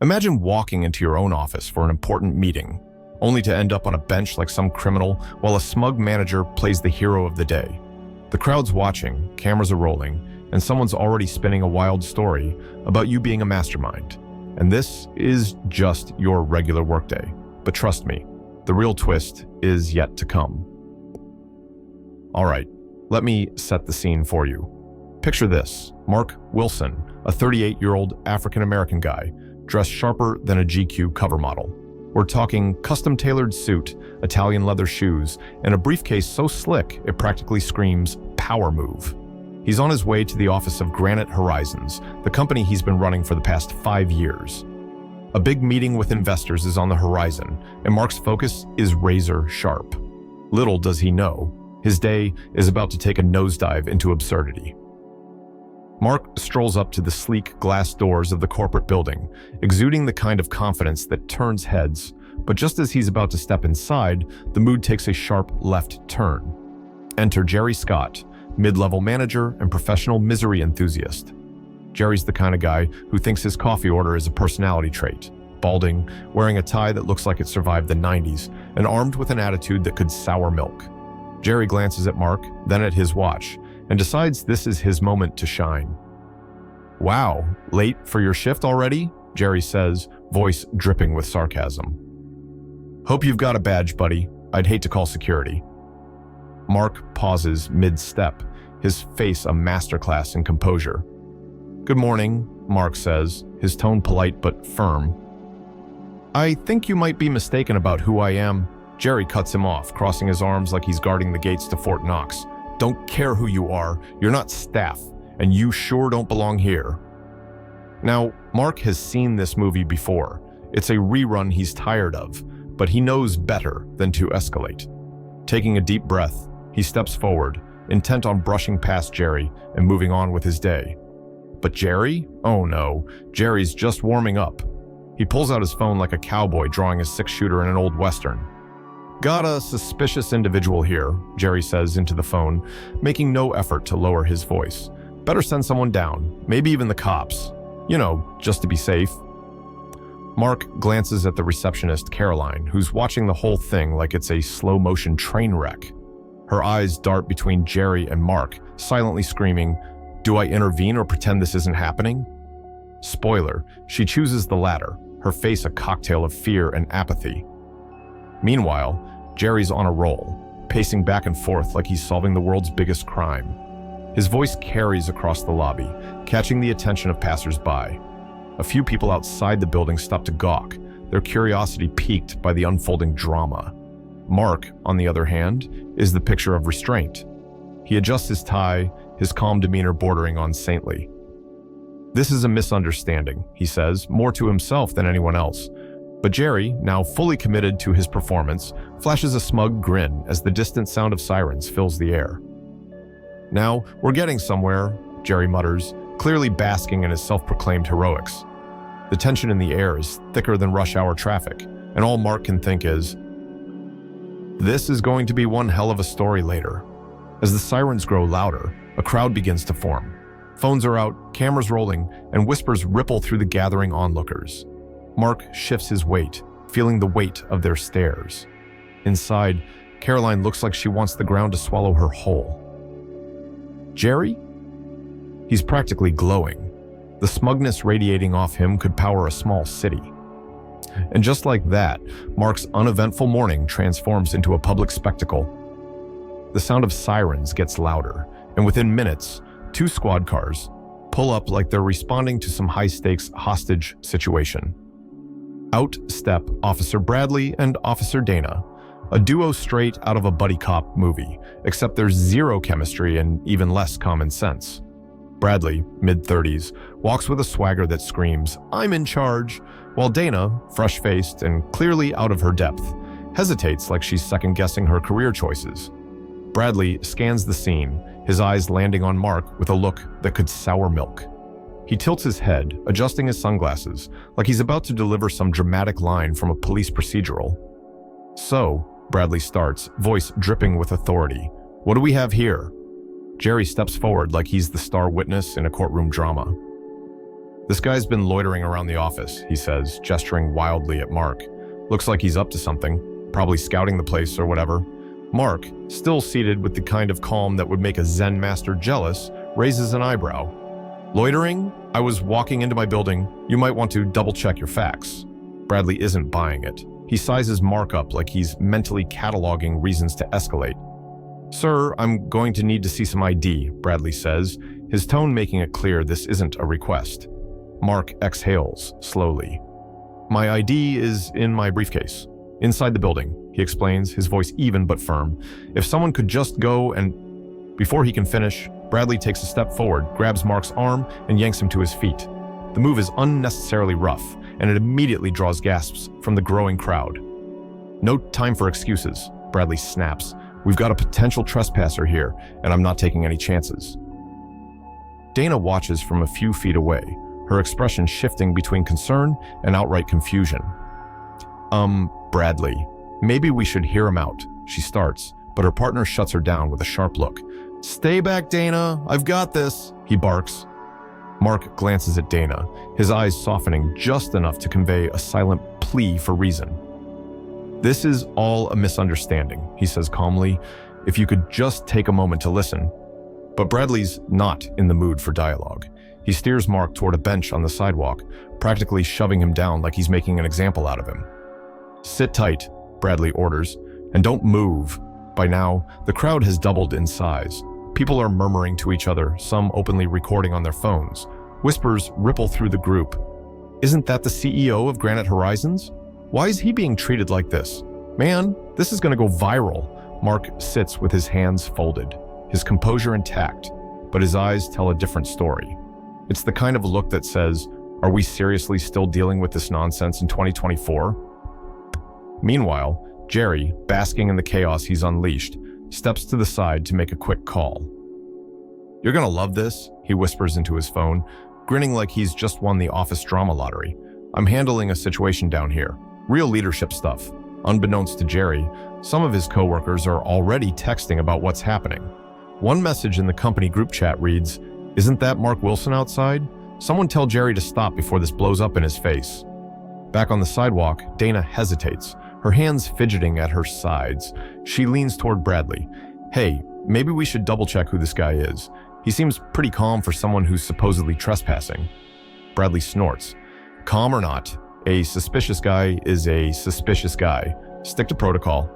Imagine walking into your own office for an important meeting, only to end up on a bench like some criminal while a smug manager plays the hero of the day. The crowd's watching, cameras are rolling, and someone's already spinning a wild story about you being a mastermind. And this is just your regular workday. But trust me, the real twist is yet to come. All right, let me set the scene for you. Picture this: Mark Wilson, a 38-year-old African-American guy, dressed sharper than a GQ cover model. We're talking custom-tailored suit, Italian leather shoes, and a briefcase so slick it practically screams power move. He's on his way to the office of Granite Horizons, the company he's been running for the past 5 years. A big meeting with investors is on the horizon, and Mark's focus is razor sharp. Little does he know, his day is about to take a nosedive into absurdity. Mark strolls up to the sleek glass doors of the corporate building, exuding the kind of confidence that turns heads. But just as he's about to step inside, the mood takes a sharp left turn. Enter Jerry Scott, mid-level manager and professional misery enthusiast. Jerry's the kind of guy who thinks his coffee order is a personality trait. Balding, wearing a tie that looks like it survived the 90s, and armed with an attitude that could sour milk. Jerry glances at Mark, then at his watch, and decides this is his moment to shine. "Wow, late for your shift already?" Jerry says, voice dripping with sarcasm. "Hope you've got a badge, buddy. I'd hate to call security." Mark pauses mid-step, his face a masterclass in composure. "Good morning," Mark says, his tone polite but firm. "I think you might be mistaken about who I am." Jerry cuts him off, crossing his arms like he's guarding the gates to Fort Knox. "Don't care who you are, you're not staff, and you sure don't belong here." Now, Mark has seen this movie before. It's a rerun he's tired of, but he knows better than to escalate. Taking a deep breath, he steps forward, intent on brushing past Jerry and moving on with his day. But Jerry? Oh no, Jerry's just warming up. He pulls out his phone like a cowboy drawing a six-shooter in an old western. "Got a suspicious individual here," Jerry says into the phone, making no effort to lower his voice. "Better send someone down, maybe even the cops. You know, just to be safe." Mark glances at the receptionist, Caroline, who's watching the whole thing like it's a slow-motion train wreck. Her eyes dart between Jerry and Mark, silently screaming, "Do I intervene or pretend this isn't happening?" Spoiler, she chooses the latter, her face a cocktail of fear and apathy. Meanwhile, Jerry's on a roll, pacing back and forth like he's solving the world's biggest crime. His voice carries across the lobby, catching the attention of passers-by. A few people outside the building stop to gawk, their curiosity piqued by the unfolding drama. Mark, on the other hand, is the picture of restraint. He adjusts his tie, his calm demeanor bordering on saintly. "This is a misunderstanding," he says, more to himself than anyone else. But Jerry, now fully committed to his performance, flashes a smug grin as the distant sound of sirens fills the air. "Now, we're getting somewhere," Jerry mutters, clearly basking in his self-proclaimed heroics. The tension in the air is thicker than rush hour traffic, and all Mark can think is, this is going to be one hell of a story later. As the sirens grow louder, a crowd begins to form. Phones are out, cameras rolling, and whispers ripple through the gathering onlookers. Mark shifts his weight, feeling the weight of their stares. Inside, Caroline looks like she wants the ground to swallow her whole. Jerry? He's practically glowing. The smugness radiating off him could power a small city. And just like that, Mark's uneventful morning transforms into a public spectacle. The sound of sirens gets louder, and within minutes, 2 squad cars pull up like they're responding to some high-stakes hostage situation. Out step Officer Bradley and Officer Dana, a duo straight out of a buddy cop movie, except there's zero chemistry and even less common sense. Bradley, mid-30s, walks with a swagger that screams, "I'm in charge," while Dana, fresh-faced and clearly out of her depth, hesitates like she's second-guessing her career choices. Bradley scans the scene, his eyes landing on Mark with a look that could sour milk. He tilts his head, adjusting his sunglasses, like he's about to deliver some dramatic line from a police procedural. "So," Bradley starts, voice dripping with authority, "what do we have here?" Jerry steps forward like he's the star witness in a courtroom drama. This guy's been loitering around the office, he says, gesturing wildly at Mark. Looks like he's up to something, probably scouting the place or whatever. Mark, still seated with the kind of calm that would make a Zen master jealous, raises an eyebrow. Loitering? I was walking into my building. You might want to double-check your facts. Bradley isn't buying it. He sizes Mark up like he's mentally cataloging reasons to escalate. Sir, I'm going to need to see some ID, Bradley says, his tone making it clear this isn't a request. Mark exhales slowly. My ID is in my briefcase. Inside the building, he explains, his voice even but firm. If someone could just go and... Before he can finish, Bradley takes a step forward, grabs Mark's arm, and yanks him to his feet. The move is unnecessarily rough, and it immediately draws gasps from the growing crowd. No time for excuses, Bradley snaps. We've got a potential trespasser here, and I'm not taking any chances. Dana watches from a few feet away, her expression shifting between concern and outright confusion. Bradley, maybe we should hear him out, she starts, but her partner shuts her down with a sharp look. Stay back, Dana, I've got this, he barks. Mark glances at Dana, his eyes softening just enough to convey a silent plea for reason. This is all a misunderstanding, he says calmly, if you could just take a moment to listen. But Bradley's not in the mood for dialogue. He steers Mark toward a bench on the sidewalk, practically shoving him down like he's making an example out of him. Sit tight, Bradley orders, and don't move. By now, the crowd has doubled in size. People are murmuring to each other, some openly recording on their phones. Whispers ripple through the group. Isn't that the CEO of Granite Horizons? Why is he being treated like this? Man, this is gonna go viral. Mark sits with his hands folded, his composure intact, but his eyes tell a different story. It's the kind of look that says, are we seriously still dealing with this nonsense in 2024? Meanwhile, Jerry, basking in the chaos he's unleashed, steps to the side to make a quick call. You're gonna love this, he whispers into his phone, grinning like he's just won the office drama lottery. I'm handling a situation down here. Real leadership stuff. Unbeknownst to Jerry, some of his coworkers are already texting about what's happening. One message in the company group chat reads, "Isn't that Mark Wilson outside? Someone tell Jerry to stop before this blows up in his face." Back on the sidewalk, Dana hesitates, her hands fidgeting at her sides. She leans toward Bradley. Hey, maybe we should double-check who this guy is. He seems pretty calm for someone who's supposedly trespassing. Bradley snorts. Calm or not, a suspicious guy is a suspicious guy. Stick to protocol.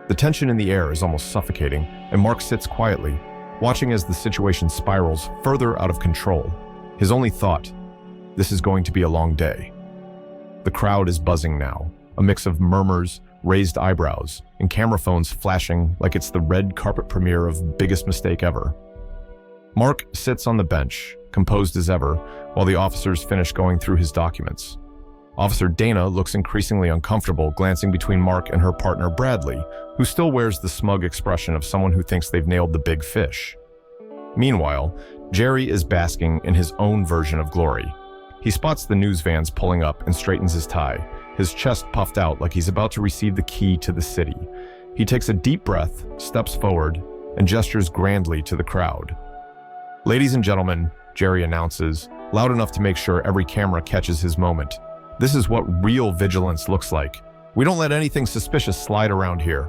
The tension in the air is almost suffocating, and Mark sits quietly, watching as the situation spirals further out of control. His only thought, this is going to be a long day. The crowd is buzzing now, a mix of murmurs, raised eyebrows, and camera phones flashing like it's the red carpet premiere of Biggest Mistake Ever. Mark sits on the bench, composed as ever, while the officers finish going through his documents. Officer Dana looks increasingly uncomfortable, glancing between Mark and her partner Bradley, who still wears the smug expression of someone who thinks they've nailed the big fish. Meanwhile, Jerry is basking in his own version of glory. He spots the news vans pulling up and straightens his tie, his chest puffed out like he's about to receive the key to the city. He takes a deep breath, steps forward, and gestures grandly to the crowd. Ladies and gentlemen, Jerry announces, loud enough to make sure every camera catches his moment. This is what real vigilance looks like. We don't let anything suspicious slide around here.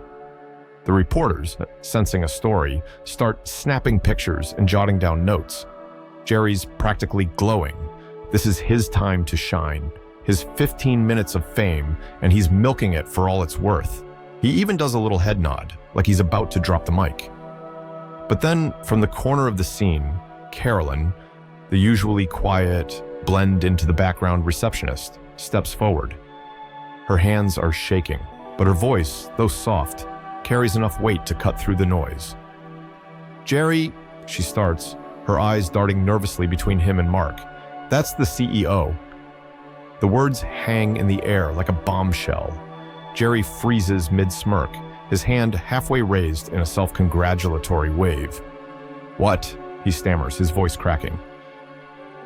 The reporters, sensing a story, start snapping pictures and jotting down notes. Jerry's practically glowing. This is his time to shine, his 15 minutes of fame, and he's milking it for all it's worth. He even does a little head nod, like he's about to drop the mic. But then, from the corner of the scene, Carolyn, the usually quiet, blend into the background receptionist, steps forward. Her hands are shaking, but her voice, though soft, carries enough weight to cut through the noise. Jerry, she starts, her eyes darting nervously between him and Mark. That's the CEO. The words hang in the air like a bombshell. Jerry freezes mid-smirk, his hand halfway raised in a self-congratulatory wave. What? He stammers, his voice cracking.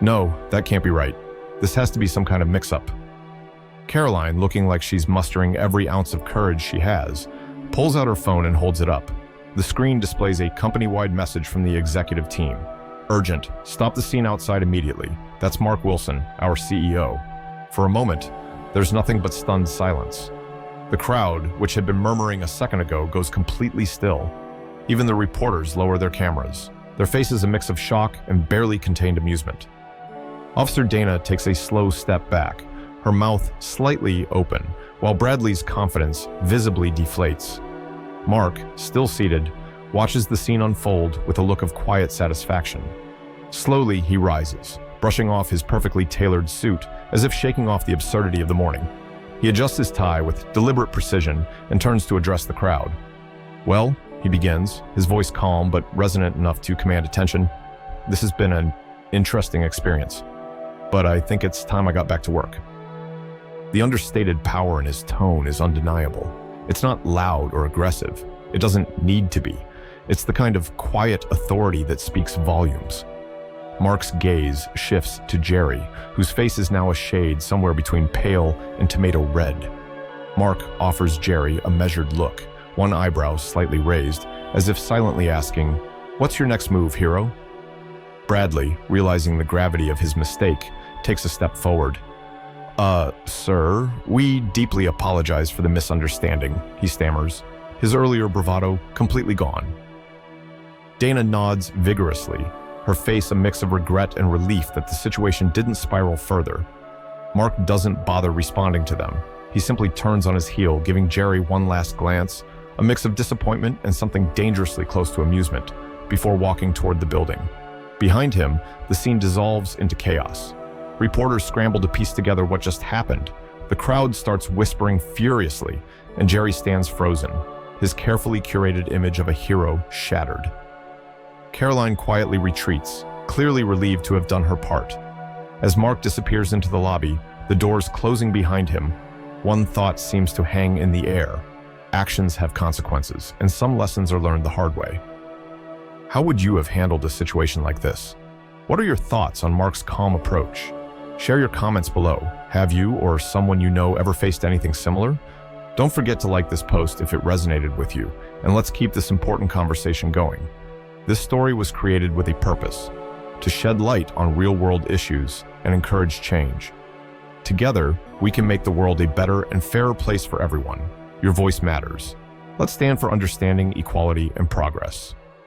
No, that can't be right. This has to be some kind of mix-up. Caroline, looking like she's mustering every ounce of courage she has, pulls out her phone and holds it up. The screen displays a company-wide message from the executive team. Urgent, stop the scene outside immediately. That's Mark Wilson, our CEO. For a moment, there's nothing but stunned silence. The crowd, which had been murmuring a second ago, goes completely still. Even the reporters lower their cameras, their faces a mix of shock and barely contained amusement. Officer Dana takes a slow step back, her mouth slightly open, while Bradley's confidence visibly deflates. Mark, still seated, watches the scene unfold with a look of quiet satisfaction. Slowly, he rises, brushing off his perfectly tailored suit as if shaking off the absurdity of the morning. He adjusts his tie with deliberate precision and turns to address the crowd. "Well," he begins, his voice calm but resonant enough to command attention, "this has been an interesting experience, but I think it's time I got back to work." The understated power in his tone is undeniable. It's not loud or aggressive. It doesn't need to be. It's the kind of quiet authority that speaks volumes. Mark's gaze shifts to Jerry, whose face is now a shade somewhere between pale and tomato red. Mark offers Jerry a measured look, one eyebrow slightly raised, as if silently asking, "What's your next move, hero?" Bradley, realizing the gravity of his mistake, takes a step forward. Sir, we deeply apologize for the misunderstanding," he stammers, his earlier bravado completely gone. Dana nods vigorously, her face a mix of regret and relief that the situation didn't spiral further. Mark doesn't bother responding to them. He simply turns on his heel, giving Jerry one last glance, a mix of disappointment and something dangerously close to amusement, before walking toward the building. Behind him, the scene dissolves into chaos. Reporters scramble to piece together what just happened. The crowd starts whispering furiously, and Jerry stands frozen, his carefully curated image of a hero shattered. Caroline quietly retreats, clearly relieved to have done her part. As Mark disappears into the lobby, the doors closing behind him, one thought seems to hang in the air. Actions have consequences, and some lessons are learned the hard way. How would you have handled a situation like this? What are your thoughts on Mark's calm approach? Share your comments below. Have you or someone you know ever faced anything similar? Don't forget to like this post if it resonated with you, and let's keep this important conversation going. This story was created with a purpose: to shed light on real-world issues and encourage change. Together, we can make the world a better and fairer place for everyone. Your voice matters. Let's stand for understanding, equality, and progress.